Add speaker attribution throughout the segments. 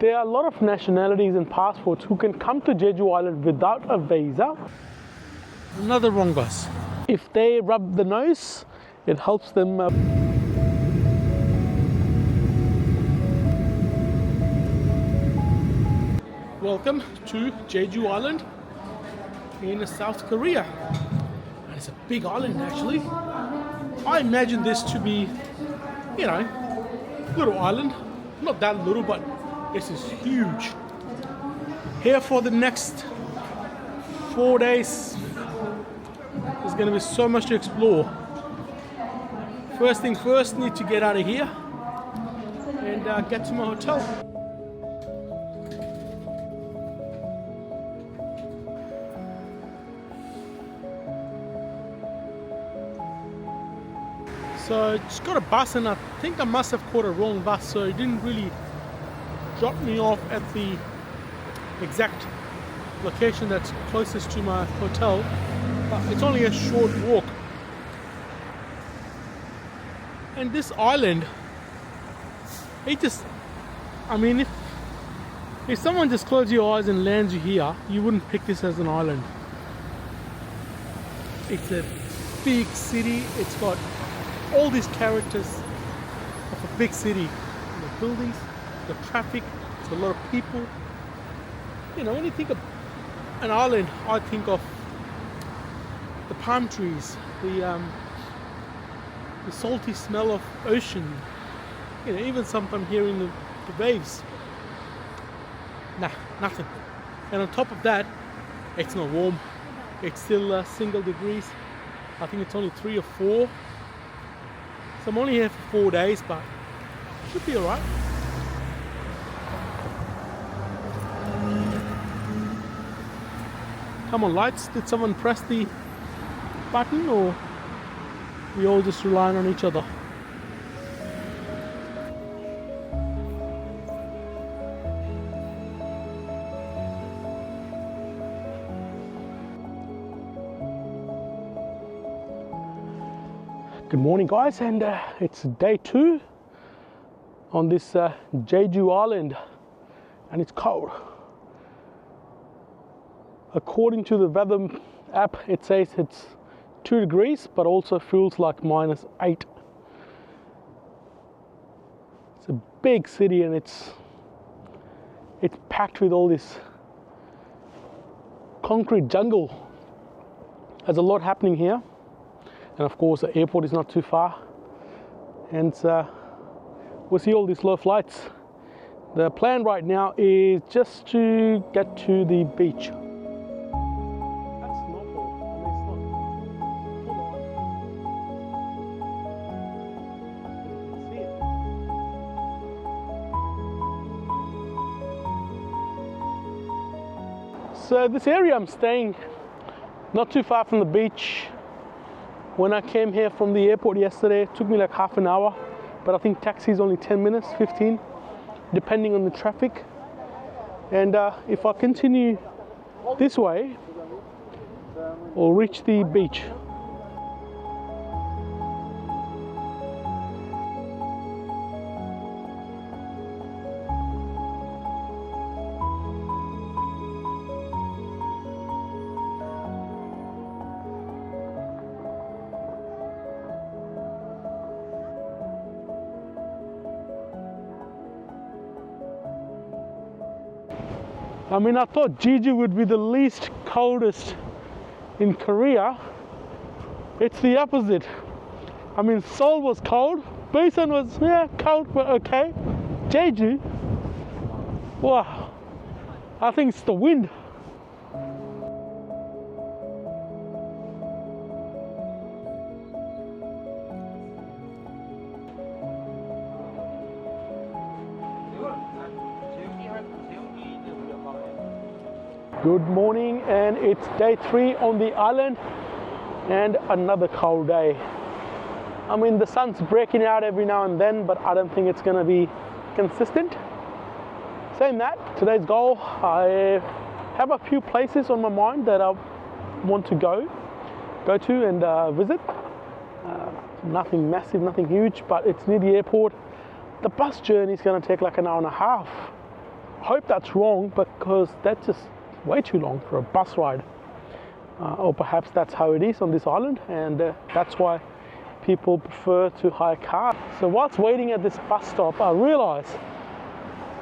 Speaker 1: There are a lot of nationalities and passports who can come to Jeju Island without a visa.
Speaker 2: Another wrong bus.
Speaker 1: If they rub the nose, it helps them. Welcome to Jeju Island in South Korea. And it's a big island actually. I imagine this to be, you know, little island. Not that little, but this is huge. Here for the next 4 days, there's going to be so much to explore. First thing first, need to get out of here and get to my hotel. So just got a bus, and I think I must have caught a wrong bus, so it didn't really drop me off at the exact location that's closest to my hotel, but it's only a short walk. And this island, I mean, if someone just closed your eyes and lands you here, you wouldn't pick this as an island. It's a big city. It's got all these characters of a big city. The buildings, the traffic, it's a lot of people. You know, when you think of an island, I think of the palm trees, the salty smell of ocean. You know, even sometimes hearing the waves. Nah, nothing. And on top of that, it's not warm. It's still single degrees. I think it's only 3 or 4. So I'm only here for 4 days, but should be alright. Come on, lights. Did someone press the button, or we all just relying on each other? Good morning, guys, and it's day 2 on this Jeju Island, and it's cold. According to the weather app, it says it's 2 degrees, but also feels like -8. It's a big city, and it's packed with all this concrete jungle. There's a lot happening here. And of course, the airport is not too far, and we'll see all these low flights. The plan right now is just to get to the beach. That's snowfall. I mean, it's not full on. You can see it. So this area I'm staying, not too far from the beach. When I came here from the airport yesterday, it took me like half an hour, but I think taxi is only 10 minutes, 15, depending on the traffic. And if I continue this way, I'll reach the beach. I mean, I thought Jeju would be the least coldest in Korea. It's the opposite. I mean, Seoul was cold, Busan was, yeah, cold, but okay. Jeju, wow, I think it's the wind. Good morning, and it's day 3 on the island and another cold day. I mean, the sun's breaking out every now and then, but I don't think it's going to be consistent. Saying that, today's goal, I have a few places on my mind that I want to go to and visit. Nothing massive, nothing huge, but it's near the airport. The bus journey is going to take like an hour and a half. hope that's wrong, because that's just way too long for a bus ride. Or perhaps that's how it is on this island, and that's why people prefer to hire cars. So whilst waiting at this bus stop, I realized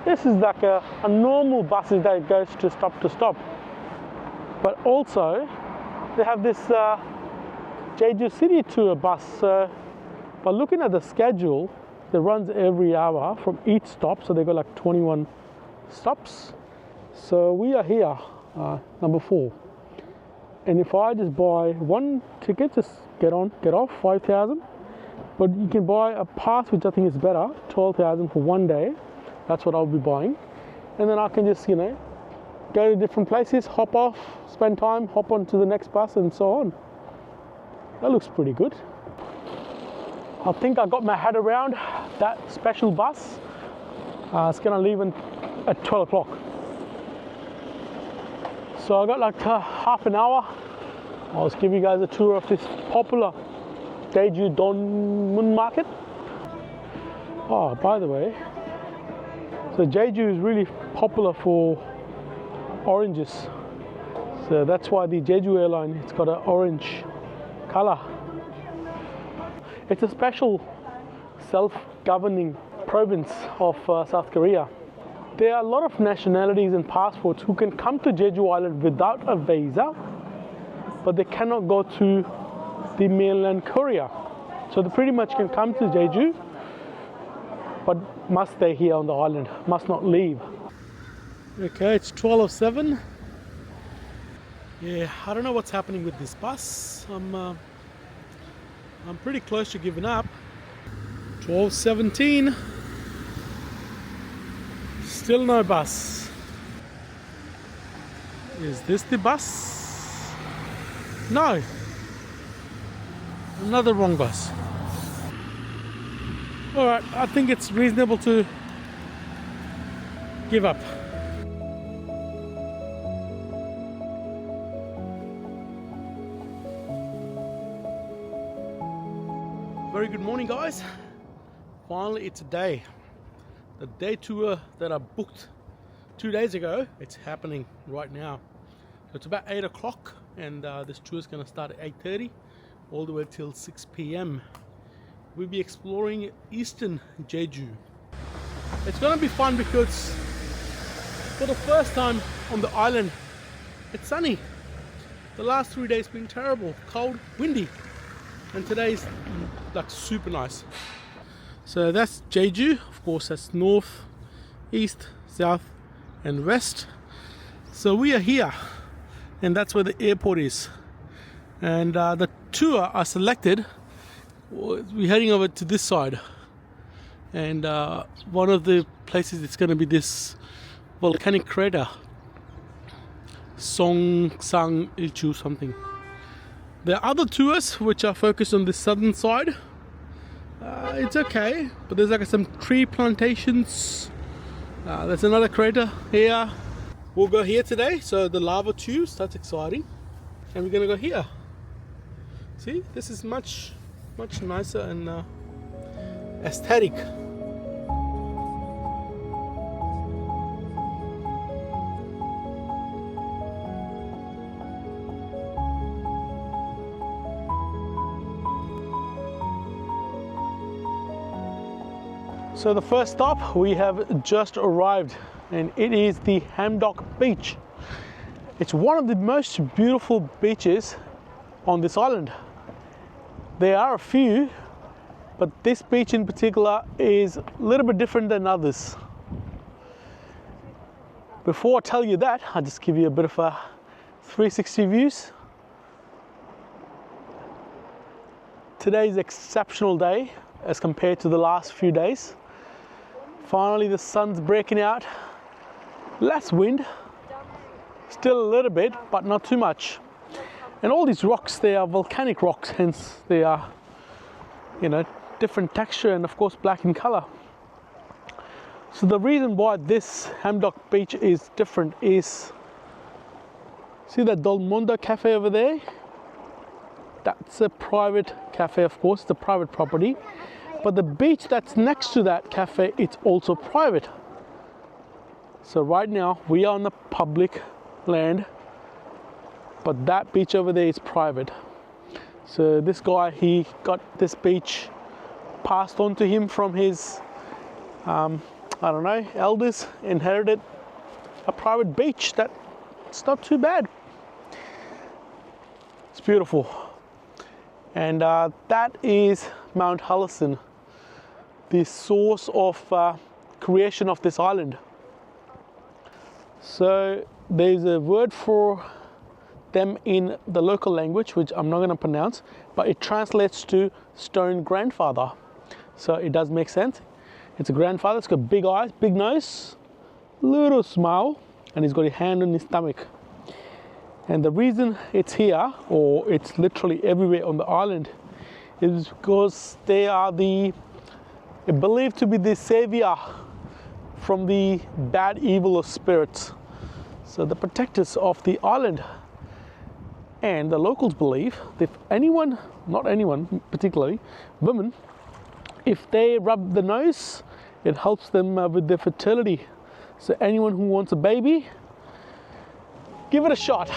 Speaker 1: this is like a normal bus that goes to stop. But also, they have this Jeju City tour bus. So by looking at the schedule, it runs every hour from each stop. So they got like 21 stops. So we are here, number 4. And if I just buy one ticket, just get on, get off, 5,000. But you can buy a pass, which I think is better, 12,000 for one day. That's what I'll be buying. And then I can just, go to different places, hop off, spend time, hop on to the next bus, and so on. That looks pretty good. I think I got my head around that special bus. It's gonna leave at 12 o'clock. So I got like half an hour. I'll just give you guys a tour of this popular Jeju Donmun market. Oh, by the way, so Jeju is really popular for oranges. So that's why the Jeju Airline, it's got an orange color. It's a special self-governing province of South Korea. There are a lot of nationalities and passports who can come to Jeju Island without a visa, but they cannot go to the mainland Korea. So they pretty much can come to Jeju, but must stay here on the island, must not leave. Okay, it's 12:07. Yeah, I don't know what's happening with this bus. I'm pretty close to giving up. 12:17. Still no bus. Is this the bus? No. Another wrong bus. Alright, I think it's reasonable to give up. Very good morning, guys. Finally, it's a day. The day tour that I booked 2 days ago, it's happening right now. So it's about 8 o'clock, and this tour is going to start at 8:30 all the way till 6 p.m. We'll be exploring eastern Jeju. It's going to be fun because for the first time on the island, it's sunny. The last 3 days been terrible, cold, windy, and today's like super nice. So that's Jeju, of course. That's north, east, south, and west. So we are here, and that's where the airport is. And the tour I selected, we're heading over to this side, and one of the places it's going to be this volcanic crater, Seongsan Ilchulbong something. There are other tours which are focused on the southern side. It's okay, but there's like some tree plantations. There's another crater here. We'll go here today, so the lava tubes, that's exciting. And we're gonna go here. See, this is much nicer and aesthetic. So the first stop, we have just arrived, and it is the Hamdok Beach. It's one of the most beautiful beaches on this island. There are a few, but this beach in particular is a little bit different than others. Before I tell you that, I'll just give you a bit of a 360 views. Today's an exceptional day as compared to the last few days. Finally, the sun's breaking out. Less wind, still a little bit, but not too much. And all these rocks, they are volcanic rocks, hence they are, different texture and of course black in color. So the reason why this Hamdok Beach is different is, see that Dolmondo Cafe over there? That's a private cafe, of course, it's a private property. But the beach that's next to that cafe, it's also private. So right now we are on the public land, but that beach over there is private. So this guy, he got this beach passed on to him from his, I don't know, elders, inherited a private beach that's not too bad. It's beautiful. And that is Mount Hallison, the source of creation of this island. So there's a word for them in the local language, which I'm not going to pronounce, but it translates to stone grandfather. So it does make sense. It's a grandfather. It's got big eyes, big nose, little smile, and he's got a hand on his stomach. And the reason it's here, or it's literally everywhere on the island, is because they are believed to be the savior from the bad, evil of spirits. So the protectors of the island. And the locals believe that anyone, not anyone particularly, women, if they rub the nose, it helps them with their fertility. So anyone who wants a baby, give it a shot.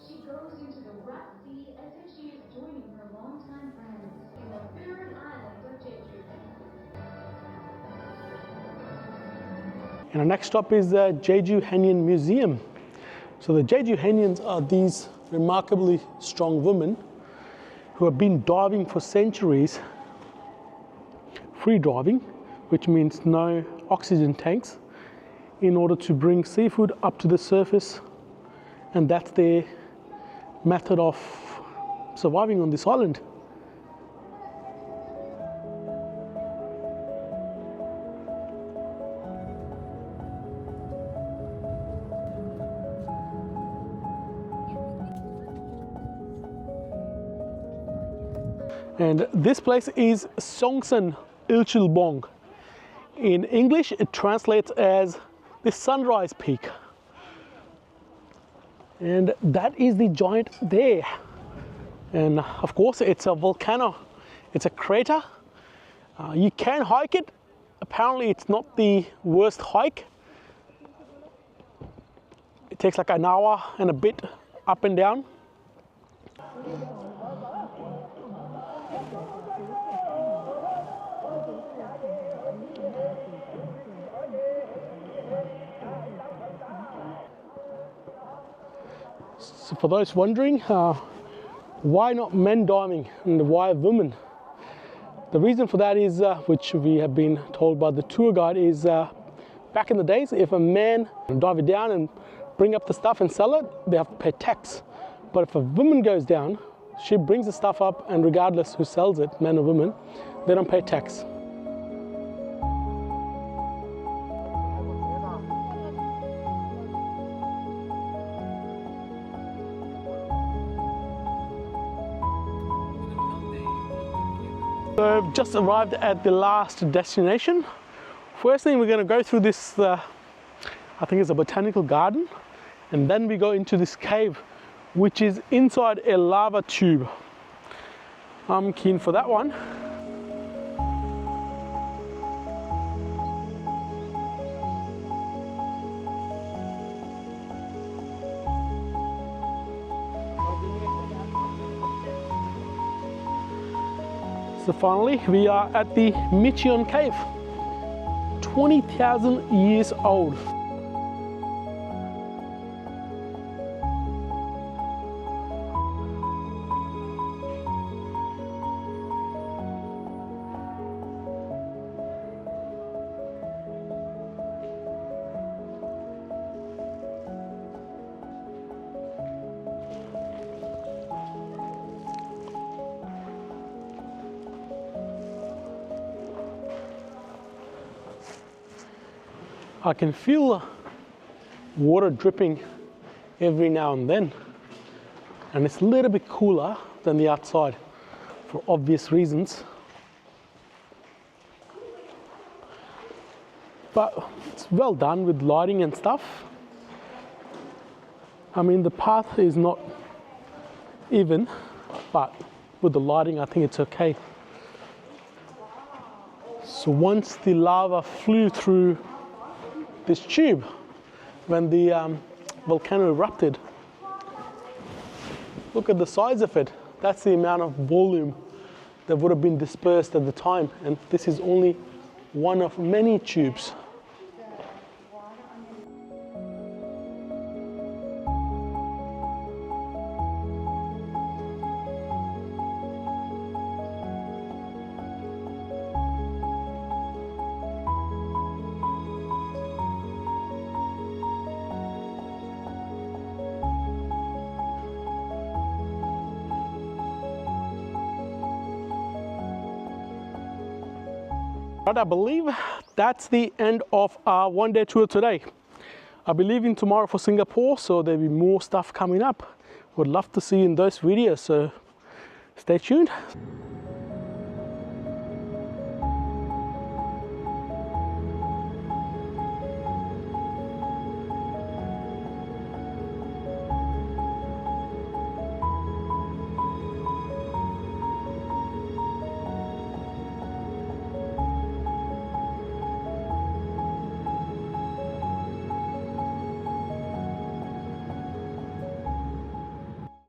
Speaker 3: She goes into the rough sea as if she is joining her longtime friends in the third island of Jeju.
Speaker 1: And our next stop is the Jeju Haenyeo Museum. So the Jeju Haenyeos are these remarkably strong women who have been diving for centuries, free diving, which means no oxygen tanks, in order to bring seafood up to the surface, and that's their method of surviving on this island. And this place is Seongsan Ilchulbong. In English, it translates as the Sunrise Peak. And that is the giant there. And of course, it's a volcano. It's a crater. You can hike it. Apparently, it's not the worst hike. It takes like an hour and a bit up and down. So for those wondering, why not men diving and why women? The reason for that is, which we have been told by the tour guide, is back in the days, if a man dive it down and bring up the stuff and sell it, they have to pay tax. But if a woman goes down, she brings the stuff up, and regardless who sells it, man or woman, they don't pay tax. So I've just arrived at the last destination. First thing, we're going to go through this, I think it's a botanical garden, and then we go into this cave, which is inside a lava tube. I'm keen for that one. So finally, we are at the Micheon Cave, 20,000 years old. I can feel water dripping every now and then, and it's a little bit cooler than the outside for obvious reasons, but it's well done with lighting and stuff. I mean, the path is not even, but with the lighting I think it's okay. So once the lava flew through this tube when the volcano erupted, look at the size of it. That's the amount of volume that would have been dispersed at the time, and this is only one of many tubes. But I believe that's the end of our one-day tour today. I'll be leaving tomorrow for Singapore, so there'll be more stuff coming up. Would love to see you in those videos, so stay tuned.